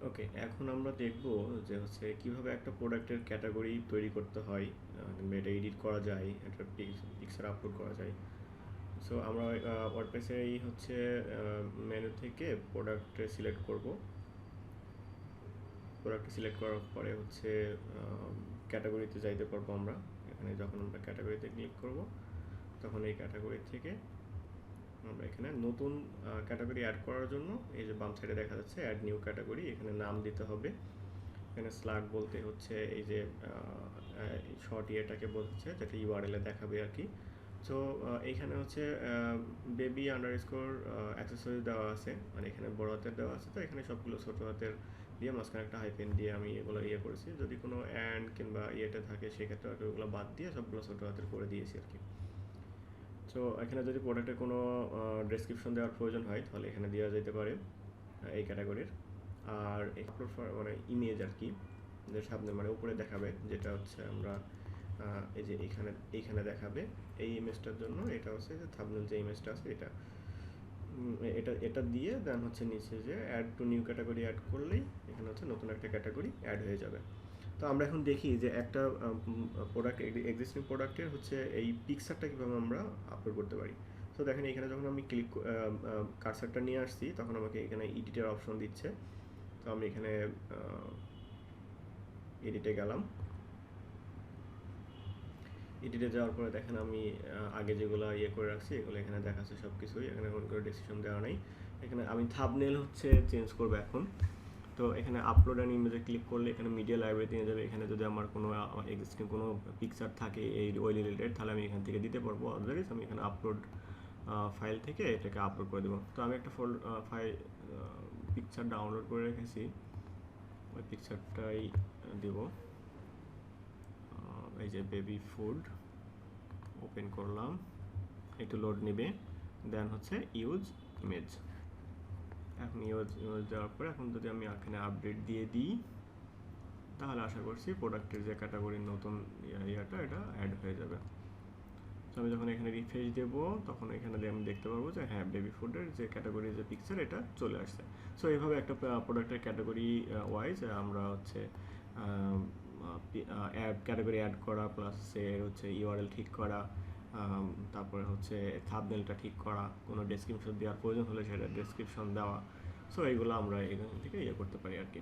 ওকে, এখন আমরা দেখব যে হচ্ছে কিভাবে একটা প্রোডাক্টের ক্যাটাগরি তৈরি করতে হয়, কিংবা এটা এডিট করা যায়, একটা পিকচার আপলোড করা যায়। সো আমরা ওয়ার্ডপ্রেসে এই হচ্ছে মেনু থেকে প্রোডাক্টে সিলেক্ট করব। প্রোডাক্টে সিলেক্ট করার পরে হচ্ছে ক্যাটাগরিতে যাইতে পারবো আমরা। এখানে যখন আমরা ক্যাটাগরিতে ক্লিক করব, তখন এই ক্যাটাগরি থেকে আমরা এখানে নতুন ক্যাটাগরি অ্যাড করার জন্য এই যে বাম সাইডে দেখা যাচ্ছে অ্যাড নিউ ক্যাটাগরি, এখানে নাম দিতে হবে। এখানে স্লাগ বলতে হচ্ছে এই যে শর্ট ইয়েটাকে বোঝাচ্ছে, যেটা ইউআরএলে দেখাবে আর কি। সো এইখানে হচ্ছে বেবি আন্ডারস্কোর অ্যাক্সেসরিজ দেওয়া আছে, মানে এখানে বড় হাতের দেওয়া আছে, তো এখানে সবগুলো ছোটো হাতের দিয়ে মাঝখানে একটা হাইপেন দিয়ে আমি এগুলো ইয়ে করেছি। যদি কোনো অ্যান্ড কিংবা ইয়েটা থাকে সেক্ষেত্রে ওগুলো বাদ দিয়ে সবগুলো ছোটো হাতের করে দিয়েছি আর কি। সো এখানে যদি প্রোডাক্টের কোনো ডেসক্রিপশন দেওয়ার প্রয়োজন হয় তাহলে এখানে দেওয়া যেতে পারে এই ক্যাটাগরির। আর আপলোড মানে ইমেজ আর কি, যে সামনে মানে উপরে দেখাবে, যেটা হচ্ছে আমরা এই যে এইখানে দেখাবে এই ইমেজটার জন্য। এটা হচ্ছে যে থাম্বনেল যে ইমেজটা আছে এটা এটা দিয়ে দেন হচ্ছে নিচে যে add to new category add করলেই এখানে হচ্ছে নতুন একটা ক্যাটাগরি অ্যাড হয়ে যাবে। তো আমরা এখন দেখি যে একটা প্রোডাক্ট, এক্সিস্টিং প্রোডাক্টের হচ্ছে এই পিকচারটা কীভাবে আমরা আপলোড করতে পারি। তো দেখেন এখানে যখন আমি কার্সারটা নিয়ে আসছি তখন আমাকে এখানে এডিটের অপশন দিচ্ছে। তো আমি এখানে এডিটে গেলাম। এডিটে যাওয়ার পরে দেখেন আমি আগে যেগুলো ইয়ে করে রাখছি এগুলো এখানে দেখাচ্ছে সব কিছুই, এখানে কোনো ডিসিশন দেওয়া নেই। এখানে আমি থাম্বনেল হচ্ছে চেঞ্জ করবো এখন। তো এখানে আপলোড অ্যান্ড ইমেজে ক্লিক করলে এখানে মিডিয়া লাইব্রেরিতে নিয়ে যাবে। এখানে যদি আমার কোনো এক্সিস্টিং কোনো পিকচার থাকে এই ওই রিলেটেড তাহলে আমি এখান থেকে দিতে পারবো। আদারওয়াইজ আমি এখানে আপলোড ফাইল থেকে এটাকে আপলোড করে দেবো। তো আমি একটা পিকচার ডাউনলোড করে রেখেছি, ওই পিকচারটাই দেব। এই যে বেবি ফুড ওপেন করলাম, একটু লোড নেবে, দেন হচ্ছে ইউজ ইমেজ। এখন ইউজ দেওয়ার পরে এখন যদি আমি এখানে আপডেট দিয়ে দিই তাহলে আশা করছি প্রোডাক্টের যে ক্যাটাগরির নতুন এটা অ্যাড হয়ে যাবে। তো আমি যখন এখানে রিফ্রেশ দেব তখন এখানে আমি দেখতে পারবো যে হ্যাঁ বেবি ফুডের যে ক্যাটাগরির যে পিকচার এটা চলে আসছে। সো এইভাবে একটা প্রোডাক্টের ক্যাটাগরি ওয়াইজ আমরা হচ্ছে ক্যাটাগরি অ্যাড করা, প্লাস হচ্ছে ইউআরএল ঠিক করা, তারপরে হচ্ছে থাম্বনেলটা ঠিক করা, কোনো ডেসক্রিপশন দেওয়ার প্রয়োজন হলে সেটা ডেসক্রিপশন দেওয়া। সো এইগুলো আমরা এখান থেকে ইয়ে করতে পারি আর কি।